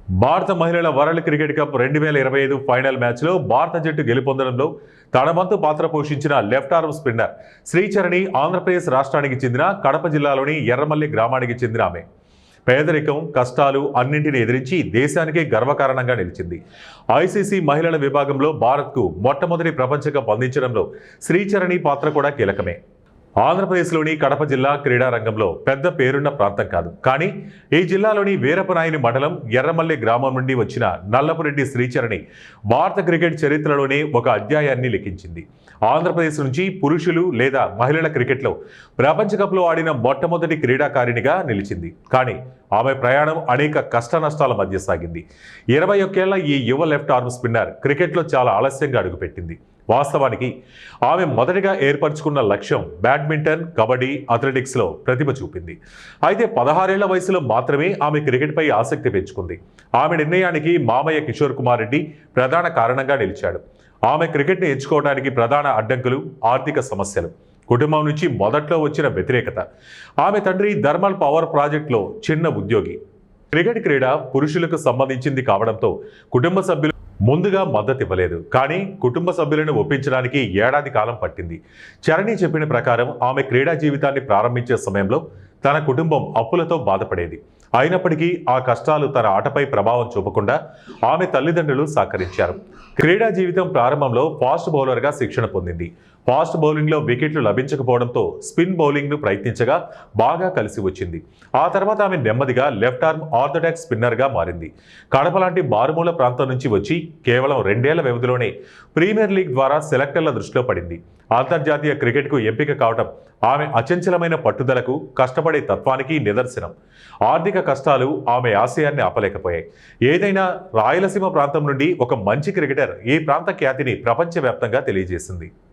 భారత మహిళల world cricket cup 2025 final మ్యాచ్లో భారత జట్టు గెలుపొందడంలో తన వంతు పాత్ర పోషించిన left arm spinner Sricharani Andhra Pradesh రాష్ట్రానికి చెందిన కడప జిల్లాలోని ఎర్రమల్లి గ్రామానికి చెందిన ఆమె. పేదరికం, కష్టాలు అన్నింటినీ ఎదిరించి దేశానికే గర్వకారణంగా నిలిచింది. ఐసీసీ మహిళల విభాగంలో భారత్కు మొట్టమొదటి ప్రపంచ కప్ అందించడంలో శ్రీచరణి పాత్ర కూడా కీలకమే. ఆంధ్రప్రదేశ్లోని కడప జిల్లా క్రీడా రంగంలో పెద్ద పేరున్న ప్రాంతం కాదు. కానీ ఈ జిల్లాలోని వీరపనాయని మండలం ఎర్రమల్లి గ్రామం నుండి వచ్చిన నల్లపురెడ్డి శ్రీచరణి భారత క్రికెట్ చరిత్రలోనే ఒక అధ్యాయాన్ని లిఖించింది. ఆంధ్రప్రదేశ్ నుంచి పురుషులు లేదా మహిళల క్రికెట్లో ప్రపంచ కప్లో ఆడిన మొట్టమొదటి క్రీడాకారిణిగా నిలిచింది. కానీ ఆమె ప్రయాణం అనేక కష్ట నష్టాల మధ్య సాగింది. 21 ఏళ్ల ఈ యువ లెఫ్ట్ ఆర్మ్ స్పిన్నర్ క్రికెట్లో చాలా ఆలస్యంగా అడుగుపెట్టింది. వాస్తవానికి ఆమె మొదటిగా ఏర్పరచుకున్న లక్ష్యం బ్యాడ్మింటన్, కబడ్డీ, అథ్లెటిక్స్లో ప్రతిభ చూపింది. అయితే 16 ఏళ్ల వయసులో మాత్రమే ఆమె క్రికెట్పై ఆసక్తి పెంచుకుంది. ఆమె నిర్ణయానికి మామయ్య కిషోర్ కుమార్ రెడ్డి ప్రధాన కారణంగా నిలిచాడు. ఆమె క్రికెట్ని ఎంచుకోవడానికి ప్రధాన అడ్డంకులు ఆర్థిక సమస్యలు, కుటుంబం నుంచి మొదట్లో వచ్చిన వ్యతిరేకత. ఆమె తండ్రి థర్మల్ పవర్ ప్రాజెక్టులో చిన్న ఉద్యోగి. క్రికెట్ క్రీడ పురుషులకు సంబంధించింది కావడంతో కుటుంబ సభ్యులు ముందుగా మద్దతు ఇవ్వలేదు. కానీ కుటుంబ సభ్యులను ఒప్పించడానికి ఏడాది కాలం పట్టింది. చరణి చెప్పిన ప్రకారం ఆమె క్రీడా జీవితాన్ని ప్రారంభించే సమయంలో తన కుటుంబం అప్పులతో బాధపడేది. అయినప్పటికీ ఆ కష్టాలు తన ఆటపై ప్రభావం చూపకుండా ఆమె తల్లిదండ్రులు సహకరించారు. క్రీడా జీవితం ప్రారంభంలో ఫాస్ట్ బౌలర్గా శిక్షణ పొందింది. ఫాస్ట్ బౌలింగ్లో వికెట్లు లభించకపోవడంతో స్పిన్ బౌలింగ్ను ప్రయత్నించగా బాగా కలిసి వచ్చింది. ఆ తర్వాత ఆమె నెమ్మదిగా లెఫ్ట్ ఆర్మ్ ఆర్థోడాక్స్ స్పిన్నర్గా మారింది. కడప లాంటి మారుమూల ప్రాంతం నుంచి వచ్చి కేవలం 2 ఏళ్ల వ్యవధిలోనే ప్రీమియర్ లీగ్ ద్వారా సెలెక్టర్ల దృష్టిలో పడింది. అంతర్జాతీయ క్రికెట్కు ఎంపిక కావడం ఆమె అచంచలమైన పట్టుదలకు, కష్టపడే తత్వానికి నిదర్శనం. ఆర్థిక కష్టాలు ఆమె ఆశయాన్ని ఆపలేకపోయాయి. ఏదైనా రాయలసీమ ప్రాంతం నుండి ఒక మంచి క్రికెటర్ ఈ ప్రాంత ఖ్యాతిని ప్రపంచవ్యాప్తంగా తెలియజేసింది.